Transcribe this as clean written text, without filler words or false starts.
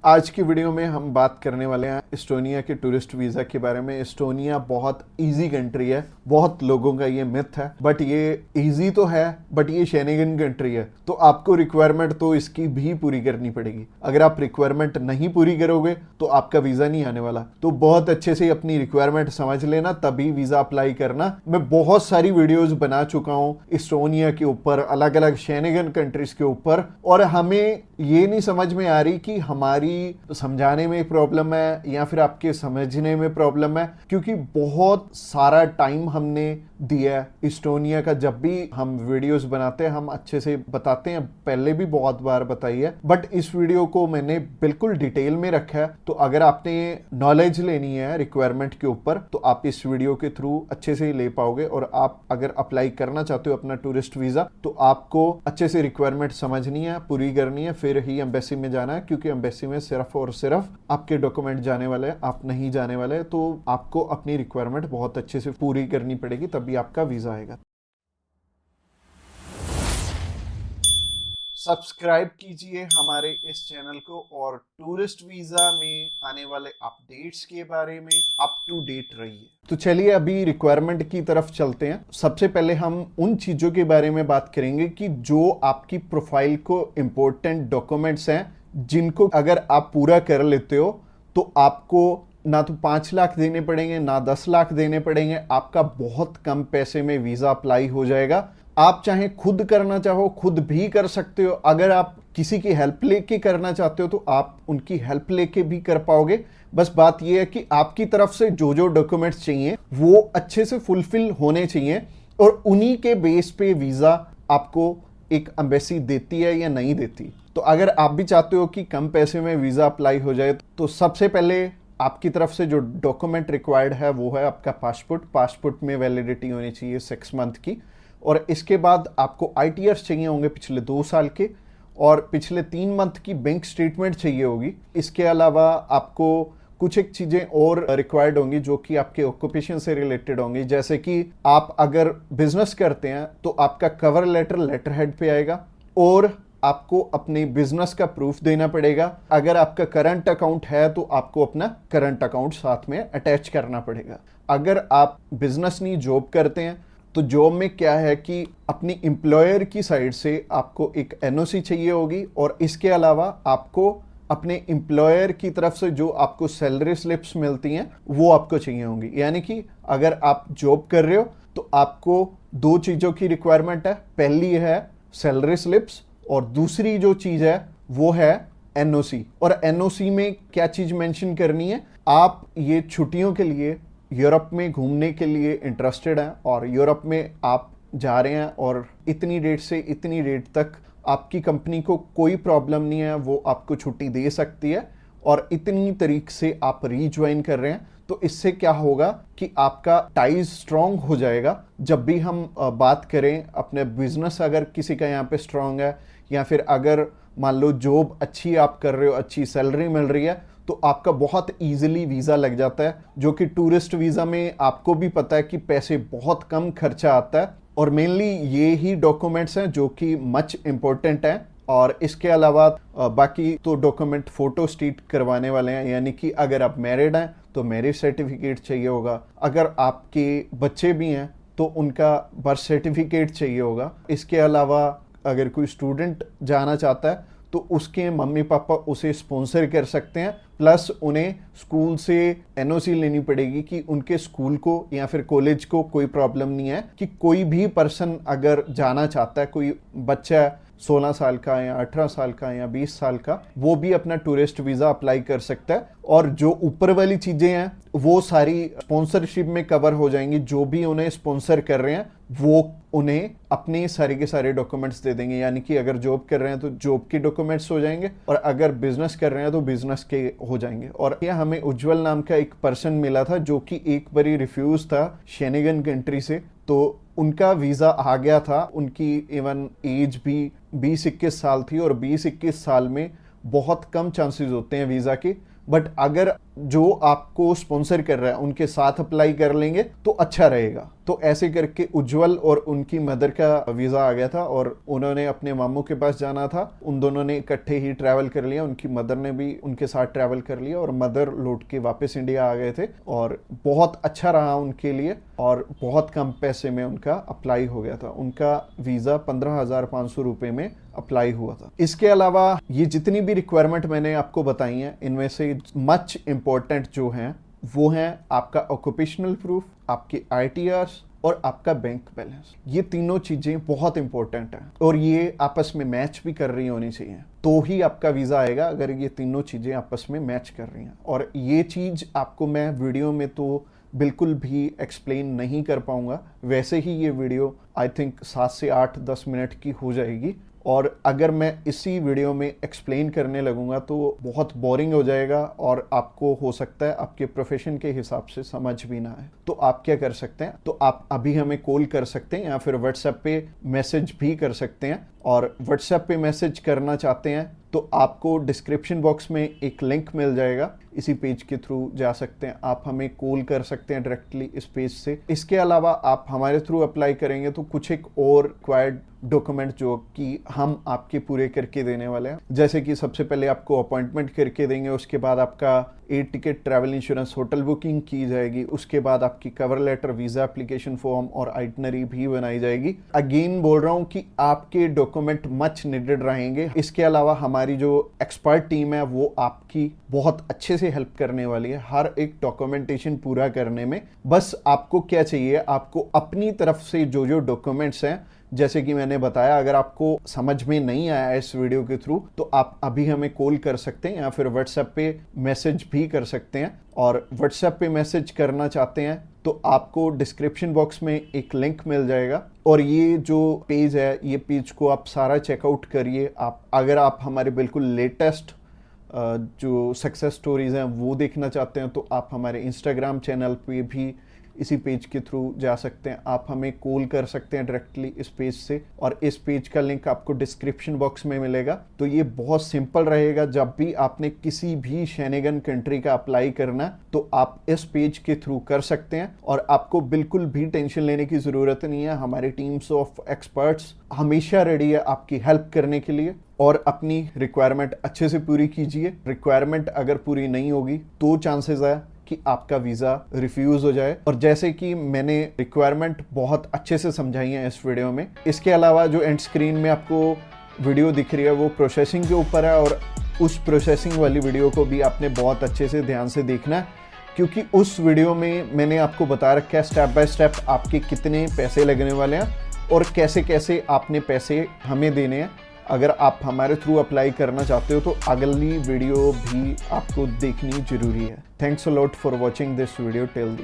आज की वीडियो में हम बात करने वाले हैं एस्टोनिया के टूरिस्ट वीज़ा के बारे में। एस्टोनिया बहुत इजी कंट्री है, बहुत लोगों का ये मिथ है, बट ये इजी तो है बट ये शेनेगन कंट्री है, तो आपको रिक्वायरमेंट तो इसकी भी पूरी करनी पड़ेगी। अगर आप रिक्वायरमेंट नहीं पूरी करोगे तो आपका वीज़ा नहीं आने वाला। तो बहुत अच्छे से अपनी रिक्वायरमेंट समझ लेना, तभी वीज़ा अप्लाई करना। मैं बहुत सारी वीडियोस बना चुका हूँ एस्टोनिया के ऊपर, अलग अलग शेनेगन कंट्रीज के ऊपर, और हमें ये नहीं समझ में आ रही कि हमारी समझाने में प्रॉब्लम है या फिर आपके समझने में प्रॉब्लम है, क्योंकि बहुत सारा टाइम हमने दिया है एस्टोनिया का। जब भी हम वीडियोस बनाते हैं हम अच्छे से बताते हैं, पहले भी बहुत बार बताई है, बट इस वीडियो को मैंने बिल्कुल डिटेल में रखा है। तो अगर आपने नॉलेज लेनी है रिक्वायरमेंट के ऊपर तो आप इस वीडियो के थ्रू अच्छे से ले पाओगे। और आप अगर अप्लाई करना चाहते हो अपना टूरिस्ट वीजा तो आपको अच्छे से रिक्वायरमेंट समझनी है, पूरी करनी है, फिर ही एम्बेसी में जाना है, क्योंकि एम्बेसी में सिर्फ और सिर्फ आपके डॉक्यूमेंट जाने वाले हैं, आप नहीं जाने वाले। तो आपको अपनी रिक्वायरमेंट बहुत अच्छे से पूरी करनी पड़ेगी, तभी आपका वीजा आएगा। सब्सक्राइब कीजिए हमारे इस चैनल को और टूरिस्ट वीजा में आने वाले अपडेट्स के बारे में अप टू डेट रहिए। तो चलिए अभी रिक्वायरमेंट की तरफ चलते हैं। सबसे पहले हम उन चीजों के बारे में बात करेंगे कि जो आपकी प्रोफाइल को इम्पोर्टेंट डॉक्यूमेंट्स हैं, जिनको अगर आप पूरा कर लेते हो तो आपको ना तो 5 लाख देने पड़ेंगे ना 10 लाख देने पड़ेंगे, आपका बहुत कम पैसे में वीजा अप्लाई हो जाएगा। आप चाहे खुद करना चाहो खुद भी कर सकते हो, अगर आप किसी की हेल्प लेके करना चाहते हो तो आप उनकी हेल्प लेके भी कर पाओगे। बस बात यह है कि आपकी तरफ से जो जो डॉक्यूमेंट्स चाहिए वो अच्छे से फुलफिल होने चाहिए, और उन्हीं के बेस पे वीजा आपको एक एम्बेसी देती है या नहीं देती। तो अगर आप भी चाहते हो कि कम पैसे में वीजा अप्लाई हो जाए तो सबसे पहले आपकी तरफ से जो डॉक्यूमेंट रिक्वायर्ड है वो है आपका पासपोर्ट में वैलिडिटी होनी चाहिए 6 मंथ की, और इसके बाद आपको ITRs चाहिए होंगे पिछले 2 साल के, और पिछले 3 मंथ की बैंक स्टेटमेंट चाहिए होगी। इसके अलावा आपको कुछ एक चीज़ें और रिक्वायर्ड होंगी जो कि आपके ऑक्यूपेशन से रिलेटेड होंगी, जैसे कि आप अगर बिजनेस करते हैं तो आपका कवर लेटर हेड पे आएगा, और आपको अपने बिजनेस का प्रूफ देना पड़ेगा। अगर आपका करंट अकाउंट है तो आपको अपना करंट अकाउंट साथ में अटैच करना पड़ेगा। अगर आप बिजनेस नहीं जॉब करते हैं तो जॉब में क्या है कि अपनी एम्प्लॉयर की साइड से आपको एक NOC चाहिए होगी, और इसके अलावा आपको अपने एम्प्लॉयर की तरफ से जो आपको सैलरी स्लिप्स मिलती हैं वो आपको चाहिए होंगी। यानी कि अगर आप जॉब कर रहे हो तो आपको 2 चीज़ों की रिक्वायरमेंट है, पहली है सैलरी स्लिप्स और दूसरी जो चीज़ है वो है NOC। और NOC में क्या चीज़ मेंशन करनी है, आप ये छुट्टियों के लिए यूरोप में घूमने के लिए इंटरेस्टेड हैं और यूरोप में आप जा रहे हैं, और इतनी डेट से इतनी डेट तक आपकी कंपनी को कोई प्रॉब्लम नहीं है, वो आपको छुट्टी दे सकती है, और इतनी तारीख से आप रीज्वाइन कर रहे हैं। तो इससे क्या होगा कि आपका टाइज स्ट्रांग हो जाएगा। जब भी हम बात करें अपने बिजनेस, अगर किसी का यहाँ पे स्ट्रांग है, या फिर अगर मान लो जॉब अच्छी आप कर रहे हो, अच्छी सैलरी मिल रही है, तो आपका बहुत इजीली वीज़ा लग जाता है, जो कि टूरिस्ट वीज़ा में आपको भी पता है कि पैसे बहुत कम खर्चा आता है। और मेनली ये ही डॉक्यूमेंट्स हैं जो कि मच इम्पोर्टेंट हैं। और इसके अलावा बाकी तो डॉक्यूमेंट फोटो स्टेट करवाने वाले हैं, यानी कि अगर आप मैरिड हैं तो मैरिज सर्टिफिकेट चाहिए होगा, अगर आपके बच्चे भी हैं तो उनका बर्थ सर्टिफिकेट चाहिए होगा। इसके अलावा अगर कोई स्टूडेंट जाना चाहता है तो उसके मम्मी पापा उसे स्पॉन्सर कर सकते हैं, प्लस उन्हें स्कूल से NOC लेनी पड़ेगी कि उनके स्कूल को या फिर कॉलेज को कोई प्रॉब्लम नहीं है कि कोई भी पर्सन अगर जाना चाहता है, कोई बच्चा 16 साल का या 18 साल का या 20 साल का, वो भी अपना टूरिस्ट वीज़ा अप्लाई कर सकता है। और जो ऊपर वाली चीज़ें हैं वो सारी स्पॉन्सरशिप में कवर हो जाएंगी। जो भी उन्हें स्पॉन्सर कर रहे हैं वो उन्हें अपने सारे के सारे डॉक्यूमेंट्स दे देंगे, यानी कि अगर जॉब कर रहे हैं तो जॉब के डॉक्यूमेंट्स हो जाएंगे, और अगर बिजनेस कर रहे हैं तो बिजनेस के हो जाएंगे। और यह हमें उज्जवल नाम का एक पर्सन मिला था जो कि एक बारी रिफ्यूज था शेनेगन कंट्री से, तो उनका वीज़ा आ गया था। उनकी इवन एज भी 20-21 साल थी, और 20-21 साल में बहुत कम चांसेस होते हैं वीज़ा के। बट अगर जो आपको स्पॉन्सर कर रहा है उनके साथ अप्लाई कर लेंगे तो अच्छा रहेगा। तो ऐसे करके उज्जवल और उनकी मदर का वीज़ा आ गया था और उन्होंने अपने मामू के पास जाना था। उन दोनों ने इकट्ठे ही ट्रैवल कर लिया, उनकी मदर ने भी उनके साथ ट्रैवल कर लिया और मदर लौट के वापस इंडिया आ गए थे और बहुत अच्छा रहा उनके लिए और बहुत कम पैसे में उनका अप्लाई हो गया था। उनका वीज़ा 15,500 रुपये में अप्लाई हुआ था। इसके अलावा ये जितनी भी रिक्वायरमेंट मैंने आपको बताई हैं, इनमें से मच इम्पोर्टेंट जो हैं वो हैं आपका ऑक्यूपेशनल प्रूफ, आपके ITRs और आपका बैंक बैलेंस। ये तीनों चीज़ें बहुत इंपॉर्टेंट हैं और ये आपस में मैच भी कर रही होनी चाहिए, तो ही आपका वीज़ा आएगा अगर ये तीनों चीज़ें आपस में मैच कर रही हैं। और ये चीज़ आपको मैं वीडियो में तो बिल्कुल भी एक्सप्लेन नहीं कर पाऊंगा, वैसे ही ये वीडियो आई थिंक 7 से 8-10 मिनट की हो जाएगी और अगर मैं इसी वीडियो में एक्सप्लेन करने लगूंगा तो बहुत बोरिंग हो जाएगा और आपको हो सकता है आपके प्रोफेशन के हिसाब से समझ भी ना आए। तो आप क्या कर सकते हैं, तो आप अभी हमें कॉल कर सकते हैं या फिर व्हाट्सएप पे मैसेज भी कर सकते हैं। और व्हाट्सएप पे मैसेज करना चाहते हैं तो आपको डिस्क्रिप्शन बॉक्स में एक लिंक मिल जाएगा, इसी पेज के थ्रू जा सकते हैं। आप हमें कॉल कर सकते हैं डायरेक्टली इस पेज से। इसके अलावा आप हमारे थ्रू अप्लाई करेंगे तो कुछ एक और रिक्वायर्ड डॉक्यूमेंट जो कि हम आपके पूरे करके देने वाले हैं, जैसे कि सबसे पहले आपको अपॉइंटमेंट करके देंगे, उसके बाद आपका air ticket, travel insurance, hotel booking की जाएगी, उसके बाद आपकी cover letter, visa application form और आइटनरी भी बनाई जाएगी। अगेन बोल रहा हूँ कि आपके डॉक्यूमेंट मच नीडेड रहेंगे। इसके अलावा हमारी जो एक्सपर्ट टीम है वो आपकी बहुत अच्छे से हेल्प करने वाली है हर एक डॉक्यूमेंटेशन पूरा करने में। बस आपको क्या चाहिए, आपको अपनी तरफ से जो जो डॉक्यूमेंट्स हैं, जैसे कि मैंने बताया, अगर आपको समझ में नहीं आया इस वीडियो के थ्रू तो आप अभी हमें कॉल कर सकते हैं या फिर व्हाट्सएप पे मैसेज भी कर सकते हैं। और व्हाट्सएप पे मैसेज करना चाहते हैं तो आपको डिस्क्रिप्शन बॉक्स में एक लिंक मिल जाएगा और ये जो पेज है, ये पेज को आप सारा चेकआउट करिए। अगर आप हमारे बिल्कुल लेटेस्ट जो सक्सेस स्टोरीज हैं वो देखना चाहते हैं तो आप हमारे इंस्टाग्राम चैनल पे भी इसी पेज के थ्रू जा सकते हैं। आप हमें कॉल कर सकते हैं डायरेक्टली इस पेज से और इस पेज का लिंक आपको डिस्क्रिप्शन बॉक्स में मिलेगा। तो ये बहुत सिंपल रहेगा, जब भी आपने किसी भी शेनेगन कंट्री का अप्लाई करना तो आप इस पेज के थ्रू कर सकते हैं और आपको बिल्कुल भी टेंशन लेने की ज़रूरत नहीं है। हमारी टीम्स ऑफ एक्सपर्ट्स हमेशा रेडी है आपकी हेल्प करने के लिए। और अपनी रिक्वायरमेंट अच्छे से पूरी कीजिए। रिक्वायरमेंट अगर पूरी नहीं होगी तो चांसेस है कि आपका वीज़ा रिफ्यूज़ हो जाए। और जैसे कि मैंने रिक्वायरमेंट बहुत अच्छे से समझाई है इस वीडियो में। इसके अलावा जो एंड स्क्रीन में आपको वीडियो दिख रही है वो प्रोसेसिंग के ऊपर है और उस प्रोसेसिंग वाली वीडियो को भी आपने बहुत अच्छे से ध्यान से देखना है, क्योंकि उस वीडियो में मैंने आपको बता रखा है स्टेप बाय स्टेप आपके कितने पैसे लगने वाले हैं और कैसे कैसे आपने पैसे हमें देने हैं। अगर आप हमारे थ्रू अप्लाई करना चाहते हो तो अगली वीडियो भी आपको देखनी जरूरी है। Thanks a lot for watching this video till the